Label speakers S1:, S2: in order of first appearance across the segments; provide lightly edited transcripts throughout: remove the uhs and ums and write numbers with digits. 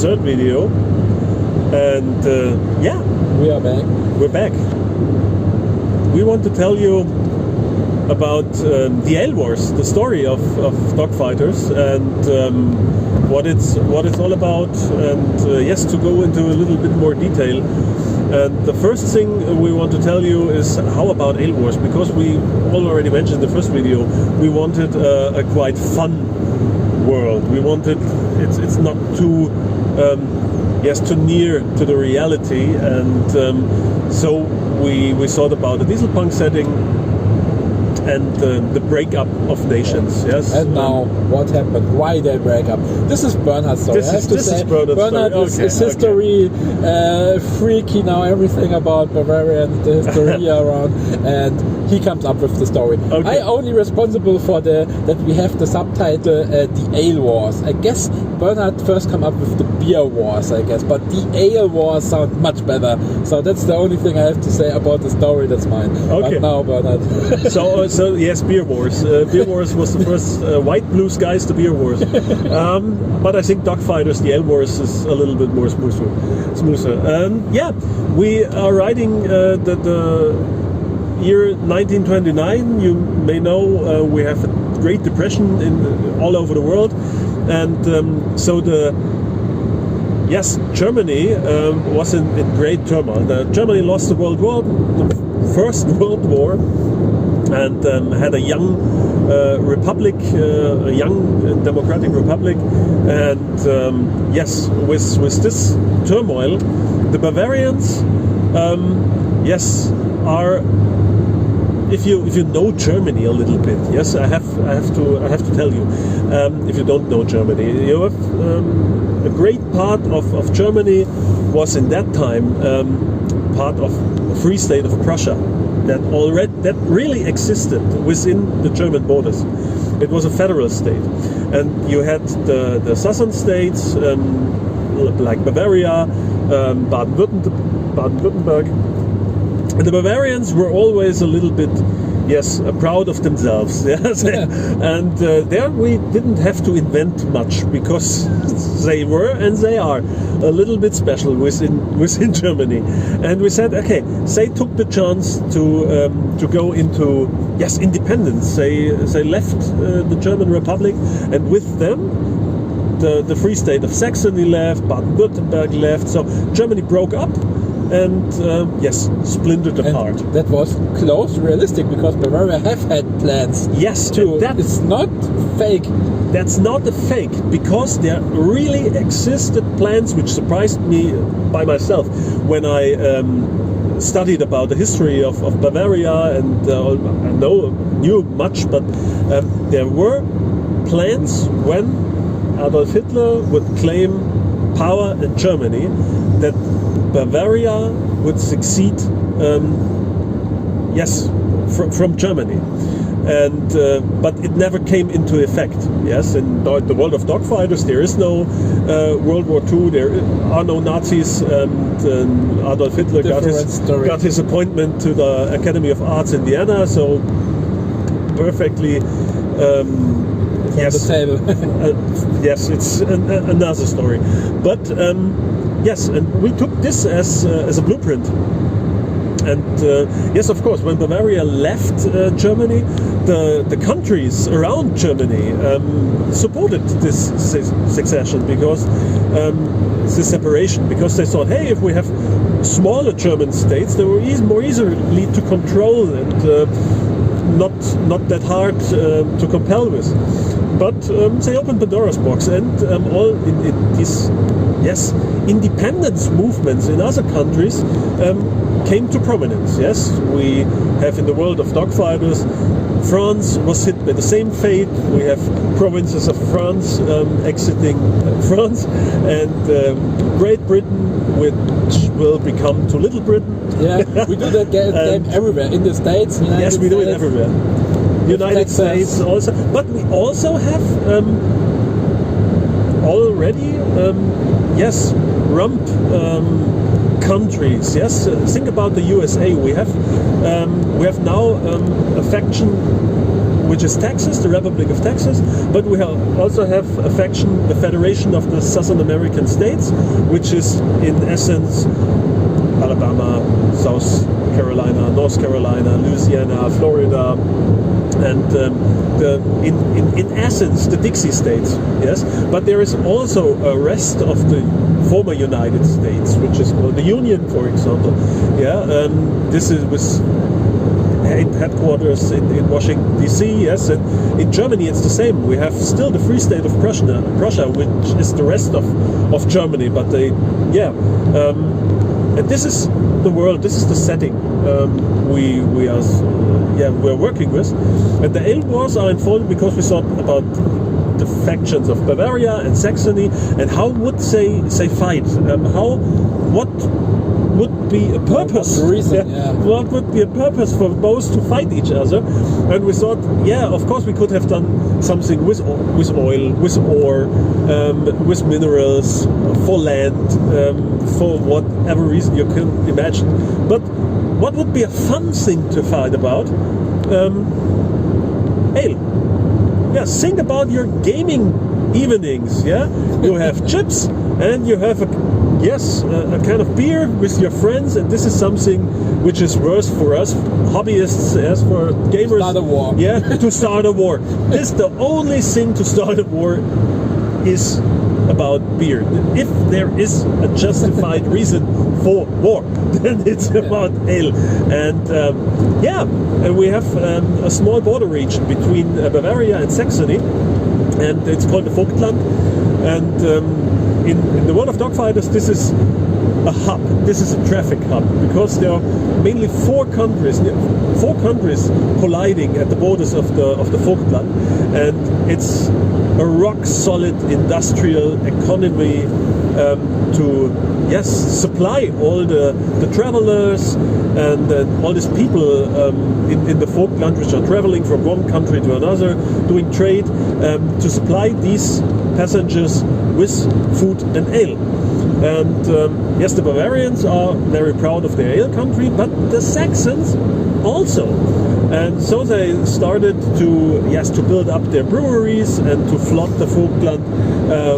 S1: third video. And yeah,
S2: we are back.
S1: We're back. We want to tell you about the Ale Wars, the story of dogfighters, and what it's all about. And yes, to go into a little bit more detail. And the first thing we want to tell you is how about Ale Wars, because we already mentioned in the first video, we wanted a quite fun world. We wanted it's not too too near to the reality, and so we thought about a diesel punk setting and the breakup of nations. Yes.
S2: And now, what happened? Why they break up? This is Bernhard's story.
S1: This is
S2: Bernhard is history freaky now. Everything about Bavaria and the history around, and he comes up with the story.
S1: Okay.
S2: I only responsible for that we have the subtitle the Ale Wars. I guess Bernhard first come up with the Beer Wars, I guess, but the Ale Wars sound much better. So that's the only thing I have to say about the story. That's mine.
S1: Okay.
S2: But now, Bernhard.
S1: So yes, Beer Wars. Beer Wars was the first white blue skies to Beer Wars. But I think Dogfighters, the Ale Wars, is a little bit more smoother. Yeah, we are writing the year 1929. You may know we have a Great Depression all over the world, and so Germany was in great turmoil. Germany lost the World War, the First World War, and had a young republic, a young democratic republic, and with this turmoil, the Bavarians, are. If you know Germany a little bit, yes, I have to tell you. If you don't know Germany, you have a great part of Germany was in that time part of the Free State of Prussia that really existed within the German borders. It was a federal state, and you had the southern states like Bavaria, Baden-Württemberg. And the Bavarians were always a little bit, proud of themselves. Yes, and there we didn't have to invent much because they were and they are a little bit special within Germany. And we said, okay, they took the chance to go into independence. They left the German Republic, and with them the Free State of Saxony left, Baden-Württemberg left. So Germany broke up. And splintered apart.
S2: That was close realistic because Bavaria have had plans.
S1: Yes,
S2: too. It's not fake.
S1: That's not a fake, because there really existed plans, which surprised me by myself when I studied about the history of Bavaria, and I knew much, but there were plans when Adolf Hitler would claim power in Germany that Bavaria would succeed, from Germany, and but it never came into effect. Yes, in the world of dogfighters, there is no World War II. There are no Nazis, and Adolf Hitler got his appointment to the Academy of Arts in Vienna. So perfectly.
S2: The table.
S1: Yes, it's another story, but. Yes, and we took this as a blueprint. And yes, of course, when Bavaria left Germany, the countries around Germany supported this succession, because this separation, because they thought, hey, if we have smaller German states, they were more easily to control and not that hard to compel with. But they opened Pandora's box, and all in these independence movements in other countries came to prominence. Yes, we have in the world of dogfighters, France was hit by the same fate. We have provinces of France exiting France, and Great Britain, which will become to Little Britain.
S2: Yeah, we do that game everywhere in the States.
S1: Yes, we do it everywhere. United States also, but we also have already rump countries. Yes, think about the USA. We have now a faction which is Texas, the Republic of Texas, but we also have a faction, the Federation of the Southern American States, which is in essence Alabama, South Carolina, North Carolina, Louisiana, Florida, and in essence the Dixie states, yes. But there is also a rest of the former United States, which is called the Union, for example. Yeah, this is with headquarters in Washington D.C. Yes, and in Germany it's the same. We have still the Free State of Prussia, which is the rest of Germany. But and this is the world. This is the setting we're working with. And the Ale Wars are unfolded because we thought about the factions of Bavaria and Saxony, and how would they fight? What would be a purpose? What would be a purpose for both to fight each other? And we thought, of course, we could have done something with oil, with ore, with minerals, for land, for whatever reason you can imagine. But what would be a fun thing to fight about? Ale. Yeah, think about your gaming evenings. Yeah, you have chips and you have a kind of beer with your friends, and this is something which is worth for us hobbyists, as for gamers.
S2: Start a war.
S1: Yeah, to start a war. This the only thing to start a war is about beer. If there is a justified reason for war, then it's about ale. And and we have a small border region between Bavaria and Saxony, and it's called the Vogtland. And in the world of dogfighters, this is a hub. This is a traffic hub, because there are mainly four countries colliding at the borders of the Vogtland, and it's a rock solid industrial economy to supply all the travelers and all these people in the Vogtland, which are traveling from one country to another, doing trade, to supply these passengers with food and ale. And the Bavarians are very proud of their ale country, but the Saxons also. And so they started to build up their breweries and to flood the Vogtland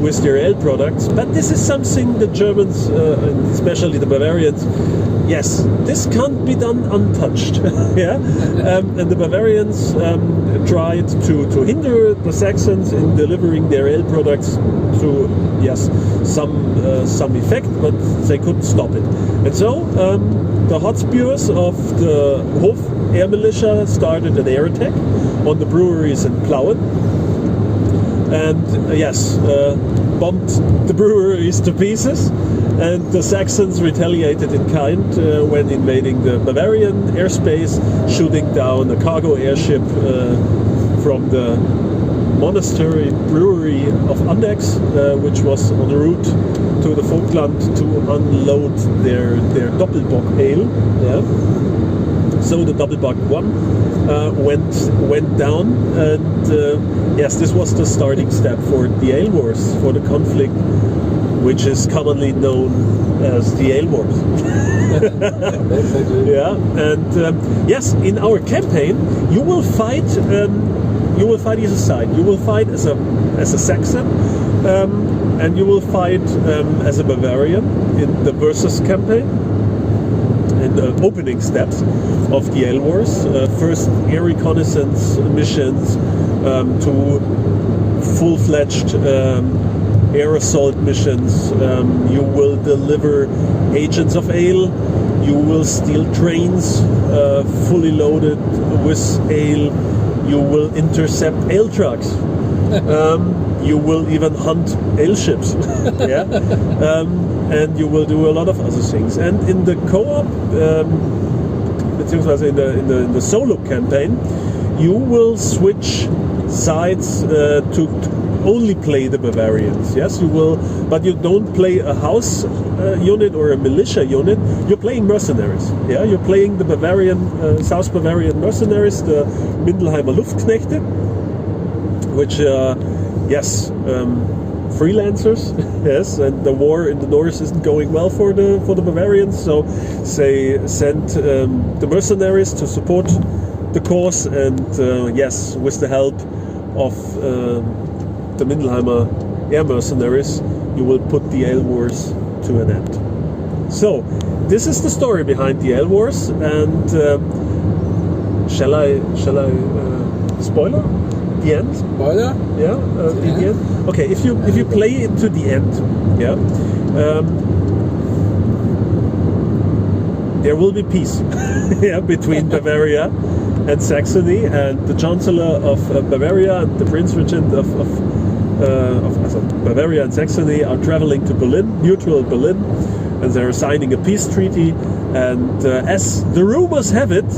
S1: with their ale products. But this is something the Germans, especially the Bavarians, this can't be done untouched. And the Bavarians tried to hinder the Saxons in delivering their ale products to some effect, but they couldn't stop it. And so the Hotspurs of the Hof Air Militia started an air attack on the breweries in Plauen, and bombed the breweries to pieces. And the Saxons retaliated in kind when invading the Bavarian airspace, shooting down a cargo airship from the monastery brewery of Andex, which was en route to the Vogtland to unload their Doppelbock ale. Yeah. So the Doppelbock 1 went down, and this was the starting step for the Ale Wars, for the conflict which is commonly known as the Ale Wars. In our campaign, you will fight either side. You will fight as a Saxon, and you will fight as a Bavarian in the Versus campaign, in the opening steps of the Ale Wars. First air reconnaissance missions to full-fledged air assault missions. You will deliver agents of ale. You will steal trains fully loaded with ale. You will intercept ale trucks. You will even hunt ale ships. And you will do a lot of other things. And in the co-op, beziehungsweise in the solo campaign, you will switch sides to only play the Bavarians. Yes, you will, but you don't play a house unit or a militia unit. You're playing mercenaries. Yeah, you're playing the Bavarian, South Bavarian mercenaries, the Mindelheimer Luftknechte, which freelancers. Yes, and the war in the north isn't going well for the Bavarians, so they sent the mercenaries to support the course, and yes, with the help of the Mindelheimer air mercenaries, you will put the Ale Wars to an end. So, this is the story behind the Ale Wars, and shall I spoiler the end?
S2: Spoiler?
S1: Yeah, the end. Okay, if you play it to the end, yeah, there will be peace, yeah, between Bavaria and Saxony, and the Chancellor of Bavaria and the Prince Regent of Bavaria and Saxony are traveling to Berlin, neutral Berlin, and they're signing a peace treaty. And as the rumors have it,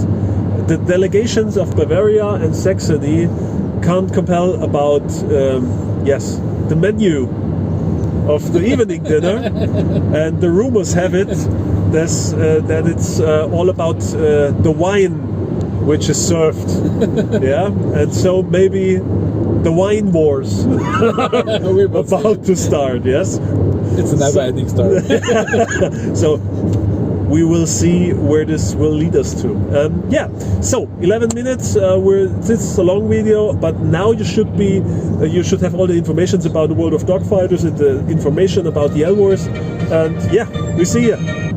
S1: the delegations of Bavaria and Saxony can't compel about yes, the menu of the evening dinner, and the rumors have it that it's all about the wine which is served. Yeah, and so maybe the wine wars about to start. Yes,
S2: it's a never-ending story.
S1: So we will see where this will lead us to. Yeah, so 11 minutes. This is a long video, but now you should have all the information about the world of dogfighters and the information about the Ale Wars. And yeah, we see you.